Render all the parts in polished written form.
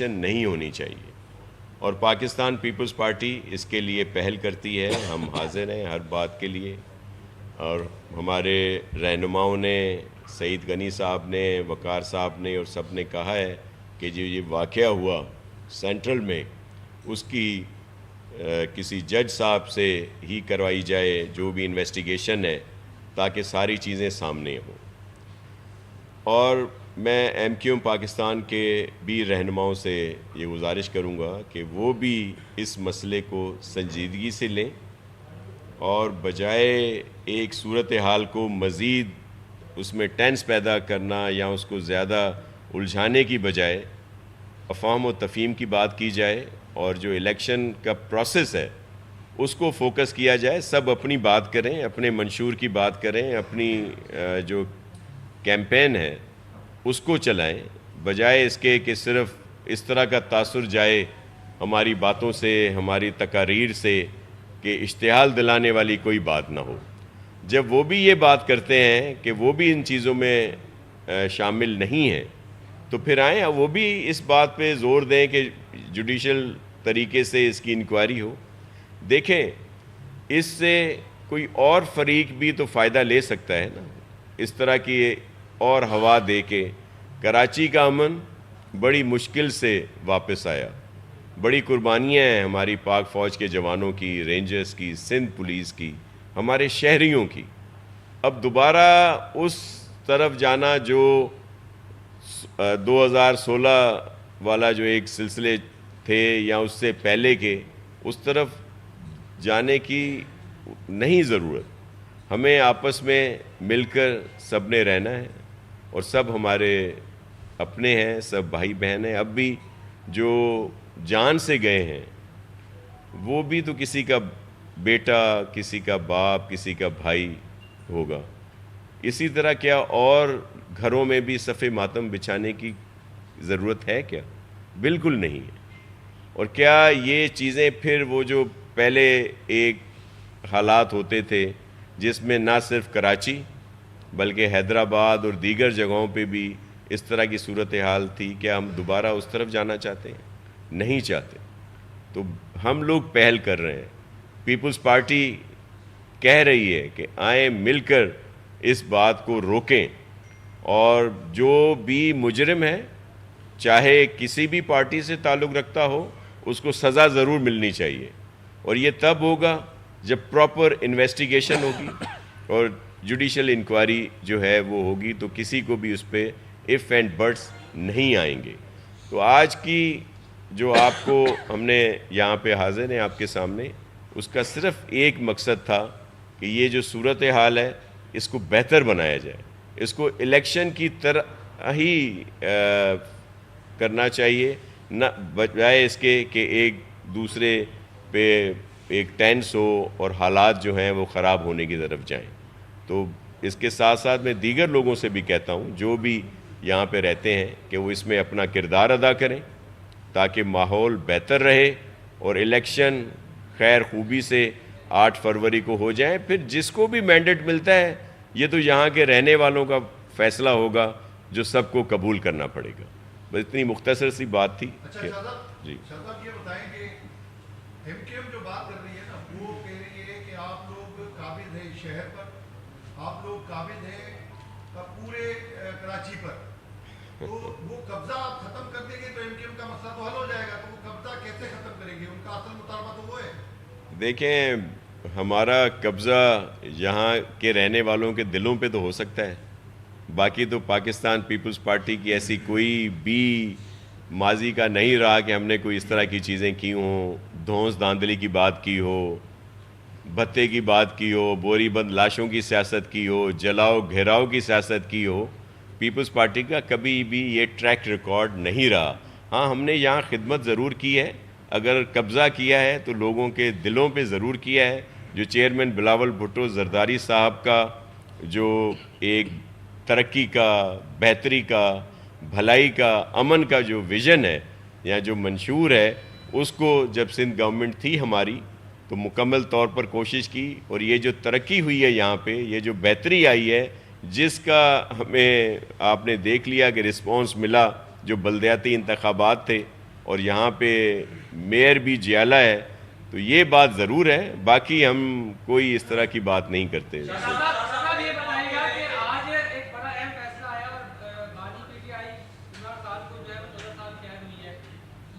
نہیں ہونی چاہیے، اور پاکستان پیپلز پارٹی اس کے لیے پہل کرتی ہے. ہم حاضر ہیں ہر بات کے لیے، اور ہمارے رہنماؤں نے، سعید غنی صاحب نے، وقار صاحب نے اور سب نے کہا ہے کہ جو یہ واقعہ ہوا سینٹرل میں اس کی کسی جج صاحب سے ہی کروائی جائے، جو بھی انویسٹیگیشن ہے، تاکہ ساری چیزیں سامنے ہوں. اور میں ایم کیو ایم پاکستان کے بھی رہنماؤں سے یہ گزارش کروں گا کہ وہ بھی اس مسئلے کو سنجیدگی سے لیں، اور بجائے ایک صورتحال کو مزید اس میں ٹینس پیدا کرنا یا اس کو زیادہ الجھانے کی بجائے افہام و تفہیم کی بات کی جائے، اور جو الیکشن کا پروسیس ہے اس کو فوکس کیا جائے. سب اپنی بات کریں، اپنے منشور کی بات کریں، اپنی جو کیمپین ہے اس کو چلائیں، بجائے اس کے کہ صرف اس طرح کا تاثر جائے ہماری باتوں سے، ہماری تقاریر سے، کہ اشتعال دلانے والی کوئی بات نہ ہو. جب وہ بھی یہ بات کرتے ہیں کہ وہ بھی ان چیزوں میں شامل نہیں ہیں، تو پھر آئیں وہ بھی اس بات پہ زور دیں کہ جوڈیشل طریقے سے اس کی انکوائری ہو. دیکھیں، اس سے کوئی اور فریق بھی تو فائدہ لے سکتا ہے نا. اس طرح کی اور ہوا دے کے کراچی کا امن بڑی مشکل سے واپس آیا. بڑی قربانیاں ہیں ہماری پاک فوج کے جوانوں کی، رینجرز کی، سندھ پولیس کی، ہمارے شہریوں کی. اب دوبارہ اس طرف جانا جو 2016 والا جو ایک سلسلے تھے یا اس سے پہلے کے، اس طرف جانے کی نہیں ضرورت. ہمیں آپس میں مل کر سب نے رہنا ہے، اور سب ہمارے اپنے ہیں، سب بھائی بہن ہیں. اب بھی جو جان سے گئے ہیں وہ بھی تو کسی کا بیٹا، کسی کا باپ، کسی کا بھائی ہوگا. اسی طرح کیا اور گھروں میں بھی صف ماتم بچھانے کی ضرورت ہے کیا؟ بالکل نہیں ہے. اور کیا یہ چیزیں پھر وہ جو پہلے ایک حالات ہوتے تھے جس میں نہ صرف کراچی بلکہ حیدرآباد اور دیگر جگہوں پہ بھی اس طرح کی صورتحال تھی، کیا ہم دوبارہ اس طرف جانا چاہتے ہیں؟ نہیں چاہتے. تو ہم لوگ پہل کر رہے ہیں. پیپلز پارٹی کہہ رہی ہے کہ آئیں مل کر اس بات کو روکیں، اور جو بھی مجرم ہے، چاہے کسی بھی پارٹی سے تعلق رکھتا ہو، اس کو سزا ضرور ملنی چاہیے. اور یہ تب ہوگا جب پراپر انویسٹیگیشن ہوگی اور جوڈیشل انکوائری جو ہے وہ ہوگی، تو کسی کو بھی اس پہ ایف اینڈ بٹس نہیں آئیں گے. تو آج کی جو آپ کو ہم نے یہاں پہ حاضر ہیں آپ کے سامنے، اس کا صرف ایک مقصد تھا کہ یہ جو صورتحال ہے اس کو بہتر بنایا جائے. اس کو الیکشن کی طرح ہی کرنا چاہیے، نہ بجائے اس کے کہ ایک دوسرے پہ ایک ٹینس ہو اور حالات جو ہیں وہ خراب ہونے کی طرف جائیں. تو اس کے ساتھ ساتھ میں دیگر لوگوں سے بھی کہتا ہوں جو بھی یہاں پہ رہتے ہیں کہ وہ اس میں اپنا کردار ادا کریں تاکہ ماحول بہتر رہے اور الیکشن خیر خوبی سے 8 فروری کو ہو جائیں. پھر جس کو بھی مینڈیٹ ملتا ہے یہ تو یہاں کے رہنے والوں کا فیصلہ ہوگا جو سب کو قبول کرنا پڑے گا. بس اتنی مختصر سی بات تھی. اچھا جی صاحب، یہ بتائیں کہ ایم کیو ایم جو بات کر رہی ہے نا، وہ کہہ رہی ہے کہ آپ لوگ قابض ہیں شہر پر، آپ لوگ قابض ہیں پورے کراچی پر، تو وہ قبضہ آپ ختم کر دیں گے تو ایم کیو ایم کا مسئلہ تو حل ہو جائے گا. تو وہ قبضہ کیسے ختم کریں گے؟ ان کا اصل مطالبہ تو وہ ہے. دیکھیں، ہمارا قبضہ یہاں کے رہنے والوں کے دلوں پہ تو ہو سکتا ہے، باقی تو پاکستان پیپلز پارٹی کی ایسی کوئی بھی ماضی کا نہیں رہا کہ ہم نے کوئی اس طرح کی چیزیں کی ہوں. دھونس دھاندلی کی بات کی ہو، بھتے کی بات کی ہو، بوری بند لاشوں کی سیاست کی ہو، جلاؤ گھیراؤ کی سیاست کی ہو. پیپلز پارٹی کا کبھی بھی یہ ٹریک ریکارڈ نہیں رہا. ہاں، ہم نے یہاں خدمت ضرور کی ہے، اگر قبضہ کیا ہے تو لوگوں کے دلوں پہ ضرور کیا ہے. جو چیئرمین بلاول بھٹو زرداری صاحب کا جو ایک ترقی کا، بہتری کا، بھلائی کا، امن کا جو ویژن ہے یا جو منشور ہے، اس کو جب سندھ گورنمنٹ تھی ہماری تو مکمل طور پر کوشش کی. اور یہ جو ترقی ہوئی ہے یہاں پہ، یہ جو بہتری آئی ہے، جس کا ہمیں آپ نے دیکھ لیا کہ رسپانس ملا جو بلدیاتی انتخابات تھے، اور یہاں پہ میئر بھی جیالہ ہے، تو یہ بات ضرور ہے، باقی ہم کوئی اس طرح کی بات نہیں کرتے۔ صاحب یہ بتائیے گا کہ آج ایک بڑا اہم فیصلہ آیا اور بانی پی ٹی آئی 15 سال کو جو ہے وہ 14 سال قید ہوئی ہے،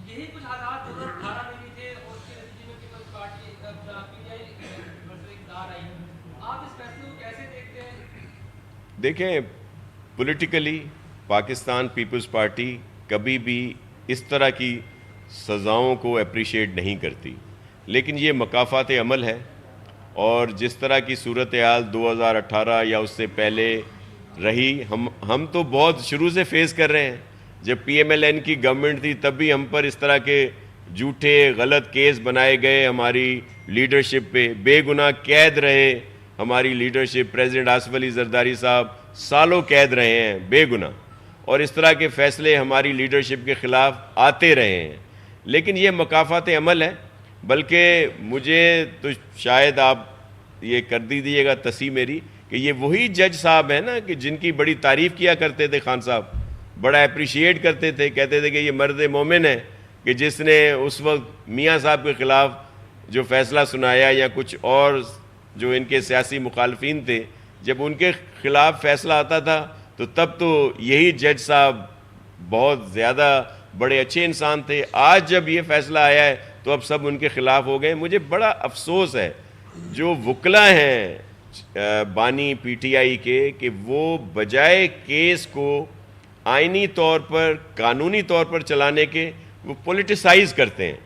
یہی کچھ حالات 2018 میں بھی تھے اور اس کے نتیجے میں Peoples Party P T I برسر اقتدار آئی۔ آپ اس فیصلے کو کیسے دیکھتے ہیں؟ دیکھیں، پولیٹیکلی پاکستان پیپلز پارٹی کبھی بھی اس طرح کی سزاؤں کو اپریشیٹ نہیں کرتی، لیکن یہ مکافات عمل ہے، اور جس طرح کی صورتحال 2018 یا اس سے پہلے رہی، ہم تو بہت شروع سے فیس کر رہے ہیں۔ جب پی ایم ایل این کی گورنمنٹ تھی تب بھی ہم پر اس طرح کے جھوٹے غلط کیس بنائے گئے، ہماری لیڈرشپ پہ بے گناہ قید رہے، ہماری لیڈرشپ پریزیڈنٹ آصف علی زرداری صاحب سالوں قید رہے ہیں بے گناہ، اور اس طرح کے فیصلے ہماری لیڈرشپ کے خلاف آتے رہے ہیں، لیکن یہ مکافات عمل ہے۔ بلکہ مجھے تو شاید آپ یہ کر دیجیے گا تصحیح میری کہ یہ وہی جج صاحب ہیں نا کہ جن کی بڑی تعریف کیا کرتے تھے خان صاحب، بڑا اپریشیٹ کرتے تھے، کہتے تھے کہ یہ مرد مومن ہے کہ جس نے اس وقت میاں صاحب کے خلاف جو فیصلہ سنایا، یا کچھ اور جو ان کے سیاسی مخالفین تھے جب ان کے خلاف فیصلہ آتا تھا تو تب تو یہی جج صاحب بہت زیادہ بڑے اچھے انسان تھے۔ آج جب یہ فیصلہ آیا ہے تو اب سب ان کے خلاف ہو گئے۔ مجھے بڑا افسوس ہے جو وکلا ہیں بانی پی ٹی آئی کے، کہ وہ بجائے کیس کو آئینی طور پر، قانونی طور پر چلانے کے، وہ پولیٹیسائز کرتے ہیں۔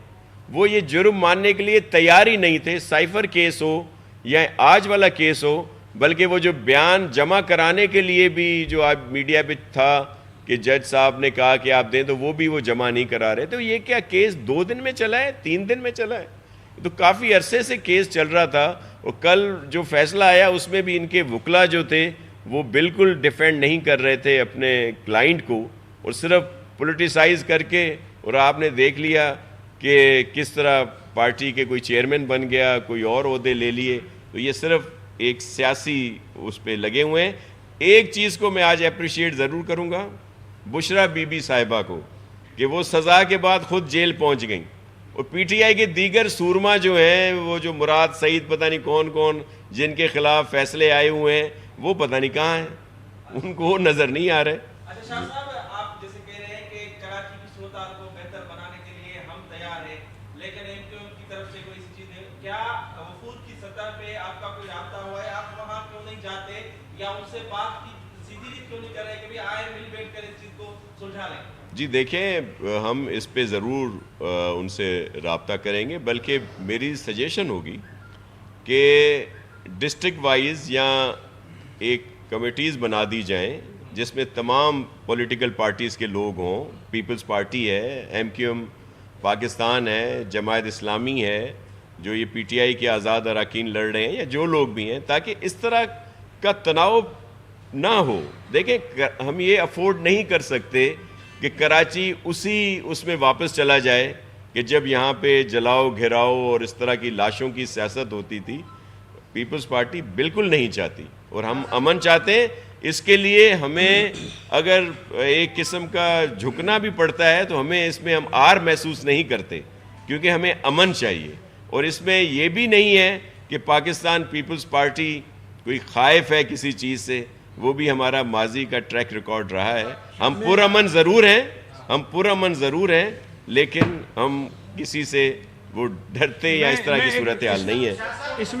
وہ یہ جرم ماننے کے لیے تیار ہی نہیں تھے، سائفر کیس ہو یا آج والا کیس ہو، بلکہ وہ جو بیان جمع کرانے کے لیے بھی جو آج میڈیا پہ تھا کہ جج صاحب نے کہا کہ آپ دیں، تو وہ بھی وہ جمع نہیں کرا رہے۔ تو یہ کیا کیس 2 دن میں چلا ہے، 3 دن میں چلا ہے؟ تو کافی عرصے سے کیس چل رہا تھا، اور کل جو فیصلہ آیا اس میں بھی ان کے وکلا جو تھے وہ بالکل ڈیفینڈ نہیں کر رہے تھے اپنے کلائنٹ کو، اور صرف پولیٹیسائز کر کے، اور آپ نے دیکھ لیا کہ کس طرح پارٹی کے کوئی چیئرمین بن گیا، کوئی اور عہدے لے لیے۔ تو یہ صرف ایک سیاسی اس پہ لگے ہوئے ہیں۔ ایک چیز کو میں آج اپریشیٹ ضرور کروں گا، بشرا بی بی صاحبہ کو، کہ وہ سزا کے بعد خود جیل پہنچ گئیں، اور پی ٹی آئی کے دیگر سورما جو ہیں، وہ جو مراد سعید پتہ نہیں کون کون جن کے خلاف فیصلے آئے ہوئے ہیں، وہ پتہ نہیں کہاں ہیں، ان کو نظر نہیں آ رہے۔ اچھا شاہ صاحب، آپ جیسے کہہ رہے ہیں کہ کراچی کی صورتحال کو بہتر بنانے کے لیے ہم تیار ہیں، لیکن ایم کیو ایم کی طرف سے کوئی ایسی چیز ہے کیا؟ وفود کی سطح پہ آپ کا کوئی رابطہ ہوا ہے؟ آپ وہاں کیوں نہیں جاتے یا ان سے بات کی سیدھی کیوں نہیں کر رہے کہ آئے مل بیٹھ کر اس چیز کو سلجھا لیں؟ جی دیکھیں، ہم اس پہ ضرور ان سے رابطہ کریں گے، بلکہ میری سجیشن ہوگی کہ ڈسٹرکٹ وائز یا ایک کمیٹیز بنا دی جائیں جس میں تمام پولیٹیکل پارٹیز کے لوگ ہوں، پیپلز پارٹی ہے، ایم کیو ایم پاکستان ہے، جماعت اسلامی ہے، جو یہ پی ٹی آئی کے آزاد اراکین لڑ رہے ہیں، یا جو لوگ بھی ہیں، تاکہ اس طرح کا تناؤ نہ ہو۔ دیکھیں، ہم یہ افورڈ نہیں کر سکتے کہ کراچی اس میں واپس چلا جائے کہ جب یہاں پہ جلاؤ گھیراؤ اور اس طرح کی لاشوں کی سیاست ہوتی تھی۔ پیپلز پارٹی بالکل نہیں چاہتی، اور ہم امن چاہتے ہیں۔ اس کے لیے ہمیں اگر ایک قسم کا جھکنا بھی پڑتا ہے تو ہمیں اس میں ہم آر محسوس نہیں کرتے، کیونکہ ہمیں امن چاہیے۔ اور اس میں یہ بھی نہیں ہے کہ پاکستان پیپلز پارٹی کوئی خائف ہے کسی چیز سے، وہ بھی ہمارا ماضی کا ٹریک ریکارڈ رہا ہے۔ ہم پرامن ضرور ہیں، لیکن ہم کسی سے وہ ڈرتے یا اس طرح کی صورتحال نہیں ہے۔ اس میں